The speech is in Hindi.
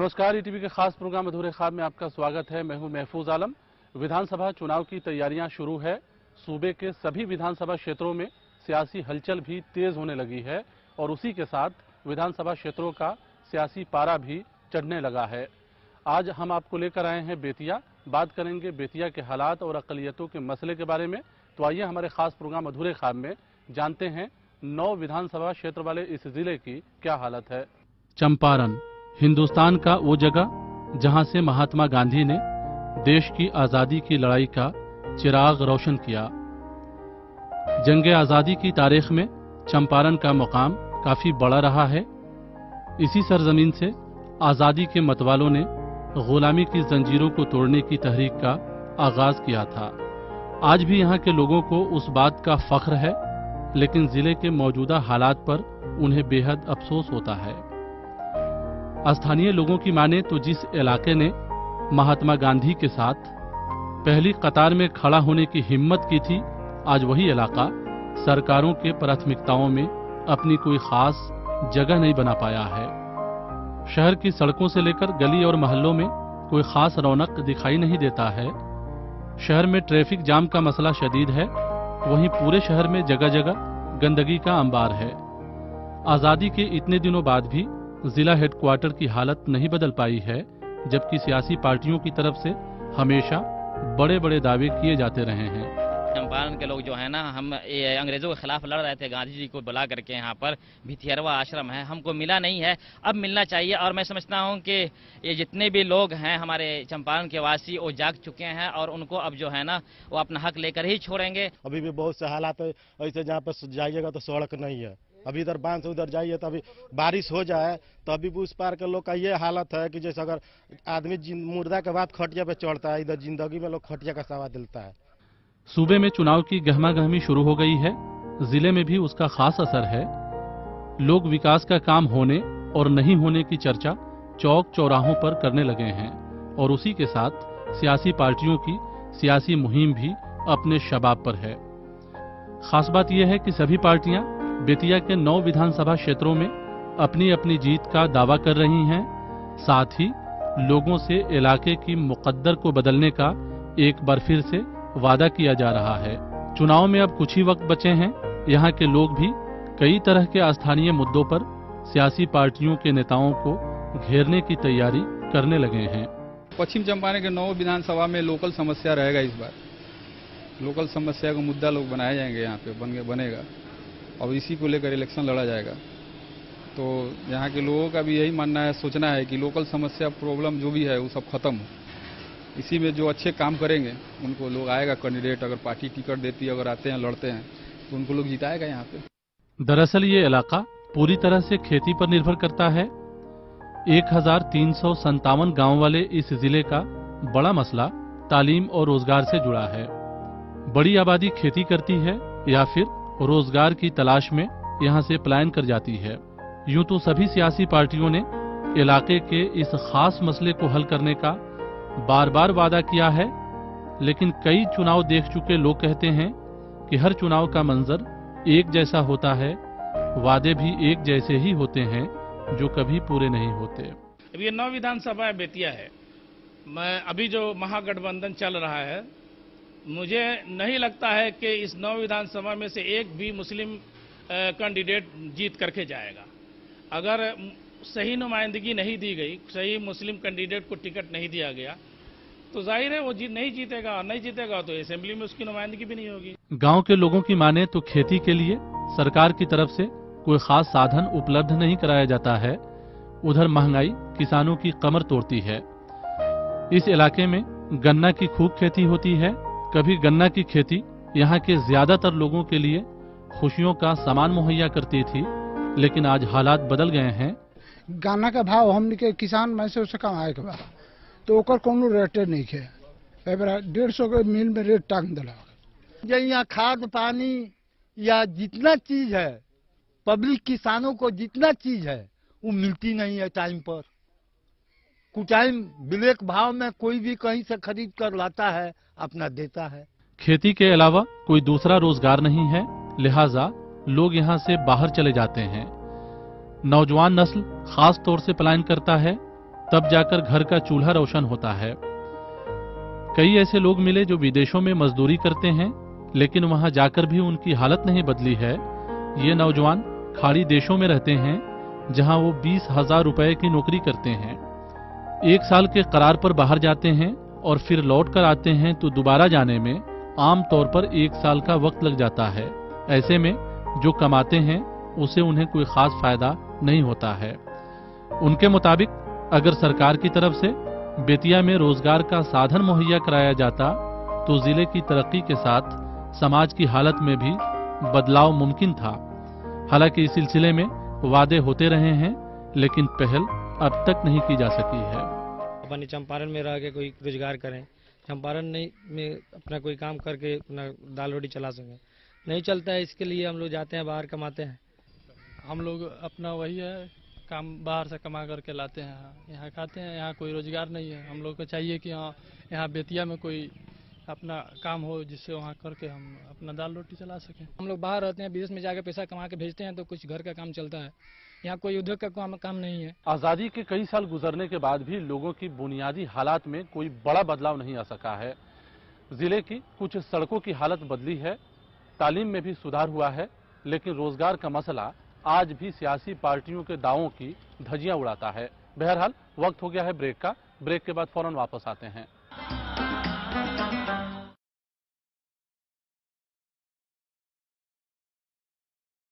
नमस्कार, ईटीवी के खास प्रोग्राम अधूरे ख्वाब में आपका स्वागत है। मैं हूं महफूज आलम। विधानसभा चुनाव की तैयारियां शुरू है। सूबे के सभी विधानसभा क्षेत्रों में सियासी हलचल भी तेज होने लगी है और उसी के साथ विधानसभा क्षेत्रों का सियासी पारा भी चढ़ने लगा है। आज हम आपको लेकर आए हैं बेतिया। बात करेंगे बेतिया के हालात और अक़लियतों के मसले के बारे में। तो आइए हमारे खास प्रोग्राम अधूरे ख्वाब में जानते हैं 9 विधानसभा क्षेत्र वाले इस जिले की क्या हालत है। चंपारण हिंदुस्तान का वो जगह जहां से महात्मा गांधी ने देश की आजादी की लड़ाई का चिराग रोशन किया। जंग आजादी की तारीख में चंपारण का मुकाम काफी बड़ा रहा है। इसी सरजमीन से आजादी के मतवालों ने गुलामी की जंजीरों को तोड़ने की तहरीक का आगाज किया था। आज भी यहाँ के लोगों को उस बात का फख्र है, लेकिन जिले के मौजूदा हालात पर उन्हें बेहद अफसोस होता है। स्थानीय लोगों की माने तो जिस इलाके ने महात्मा गांधी के साथ पहली कतार में खड़ा होने की हिम्मत की थी, आज वही इलाका सरकारों के प्राथमिकताओं में अपनी कोई खास जगह नहीं बना पाया है। शहर की सड़कों से लेकर गली और मोहल्लों में कोई खास रौनक दिखाई नहीं देता है। शहर में ट्रैफिक जाम का मसला शदीद है, वहीं पूरे शहर में जगह जगह गंदगी का अंबार है। आजादी के इतने दिनों बाद भी जिला हेडक्वार्टर की हालत नहीं बदल पाई है, जबकि सियासी पार्टियों की तरफ से हमेशा बड़े बड़े दावे किए जाते रहे हैं। चंपारण के लोग जो है ना, हम अंग्रेजों के खिलाफ लड़ रहे थे, गांधी जी को बुला करके यहाँ पर भिथियरवा आश्रम है, हमको मिला नहीं है, अब मिलना चाहिए। और मैं समझता हूँ कि ये जितने भी लोग हैं हमारे चंपारण के वासी, वो जाग चुके हैं और उनको अब जो है ना वो अपना हक लेकर ही छोड़ेंगे। अभी भी बहुत से हालात ऐसे जहाँ पर जाइएगा तो सड़क नहीं है। अभी इधर बांध से उधर जाइए तो अभी बारिश हो जाए तो अभी उस पार के लोग का ये हालत है कि जैसे अगर आदमी मुर्दा के बाद खटिया पे चढ़ता है, इधर जिंदगी में लोग खटिया का सवाल दिलता है। सूबे में चुनाव की गहमागहमी शुरू हो गई है, जिले में भी उसका खास असर है। लोग विकास का काम होने और नहीं होने की चर्चा चौक चौराहों पर करने लगे हैं और उसी के साथ सियासी पार्टियों की सियासी मुहिम भी अपने शबाब पर है। खास बात यह है कि सभी पार्टियां बेतिया के 9 विधानसभा क्षेत्रों में अपनी अपनी जीत का दावा कर रही हैं। साथ ही लोगों से इलाके की मुकद्दर को बदलने का एक बार फिर से वादा किया जा रहा है। चुनाव में अब कुछ ही वक्त बचे हैं। यहाँ के लोग भी कई तरह के स्थानीय मुद्दों पर सियासी पार्टियों के नेताओं को घेरने की तैयारी करने लगे हैं। पश्चिम चंपारण के 9 विधानसभा में लोकल समस्या रहेगा। इस बार लोकल समस्या को मुद्दा लोग बनाए जाएंगे, यहाँ पे बनेगा और इसी को लेकर इलेक्शन लड़ा जाएगा। तो यहाँ के लोगों का भी यही मानना है, सोचना है कि लोकल समस्या प्रॉब्लम जो भी है वो सब खत्म हो। इसी में जो अच्छे काम करेंगे उनको लोग आएगा कैंडिडेट, अगर पार्टी टिकट देती है, अगर आते हैं लड़ते हैं तो उनको लोग जिताएगा यहाँ पे। दरअसल ये इलाका पूरी तरह से खेती पर निर्भर करता है। 1357 गांव वाले इस जिले का बड़ा मसला तालीम और रोजगार से जुड़ा है। बड़ी आबादी खेती करती है या फिर रोजगार की तलाश में यहाँ से पलायन कर जाती है। यूं तो सभी सियासी पार्टियों ने इलाके के इस खास मसले को हल करने का बार बार वादा किया है, लेकिन कई चुनाव देख चुके लोग कहते हैं कि हर चुनाव का मंजर एक जैसा होता है, वादे भी एक जैसे ही होते हैं जो कभी पूरे नहीं होते। अब ये 9 विधानसभा बेतिया है। मैं अभी जो महागठबंधन चल रहा है, मुझे नहीं लगता है कि इस 9 विधानसभा में से एक भी मुस्लिम कैंडिडेट जीत करके जाएगा। अगर सही नुमाइंदगी नहीं दी गई, सही मुस्लिम कैंडिडेट को टिकट नहीं दिया गया, तो जाहिर है वो नहीं जीतेगा, और नहीं जीतेगा तो असेंबली में उसकी नुमाइंदगी भी नहीं होगी। गांव के लोगों की माने तो खेती के लिए सरकार की तरफ से कोई खास साधन उपलब्ध नहीं कराया जाता है। उधर महंगाई किसानों की कमर तोड़ती है। इस इलाके में गन्ना की खूब खेती होती है। कभी गन्ना की खेती यहाँ के ज्यादातर लोगों के लिए खुशियों का सामान मुहैया करती थी, लेकिन आज हालात बदल गए हैं। गन्ना का भाव हमने के किसान में से उसे कमाए के बा तो ओकर कोनो रेटे नहीं है। 150 के मिल में रेट टांग दिला। यहाँ खाद पानी या जितना चीज है, पब्लिक किसानों को जितना चीज है वो मिलती नहीं है टाइम पर। कुछ टाइम ब्लैक भाव में कोई भी कहीं से खरीद कर लाता है, अपना देता है। खेती के अलावा कोई दूसरा रोजगार नहीं है, लिहाजा लोग यहाँ से बाहर चले जाते हैं। नौजवान नस्ल खास तौर से पलायन करता है। तब जाकर घर का चूल्हा रोशन होता है। कई ऐसे लोग मिले जो विदेशों में मजदूरी करते हैं, लेकिन वहां जाकर भी उनकी हालत नहीं बदली है। ये नौजवान खाड़ी देशों में रहते हैं, जहां वो 20,000 रुपए की नौकरी करते हैं। 1 साल के करार पर बाहर जाते हैं और फिर लौट कर आते हैं तो दोबारा जाने में आम तौर पर 1 साल का वक्त लग जाता है। ऐसे में जो कमाते हैं उसे उन्हें कोई खास फायदा नहीं होता है। उनके मुताबिक अगर सरकार की तरफ से बेतिया में रोजगार का साधन मुहैया कराया जाता तो जिले की तरक्की के साथ समाज की हालत में भी बदलाव मुमकिन था। हालांकि इस सिलसिले में वादे होते रहे हैं, लेकिन पहल अब तक नहीं की जा सकी है। अपनी चंपारण में रह के कोई रोजगार करें, चंपारण नहीं में अपना कोई काम करके अपना दाल रोटी चला सकें, नहीं चलता है। इसके लिए हम लोग जाते हैं बाहर, कमाते हैं। हम लोग अपना वही है काम बाहर से कमा करके लाते हैं, यहाँ खाते हैं। यहाँ कोई रोजगार नहीं है। हम लोग को चाहिए कि यहाँ बेतिया में कोई अपना काम हो जिससे वहाँ करके हम अपना दाल रोटी चला सकें। हम लोग बाहर रहते हैं, विदेश में जाकर पैसा कमा के भेजते हैं तो कुछ घर का काम चलता है। यहाँ कोई उद्योग का काम नहीं है। आजादी के कई साल गुजरने के बाद भी लोगों की बुनियादी हालात में कोई बड़ा बदलाव नहीं आ सका है। जिले की कुछ सड़कों की हालत बदली है, तालीम में भी सुधार हुआ है, लेकिन रोजगार का मसला आज भी सियासी पार्टियों के दावों की धज्जियां उड़ाता है। बहरहाल वक्त हो गया है ब्रेक का। ब्रेक के बाद फौरन वापस आते हैं।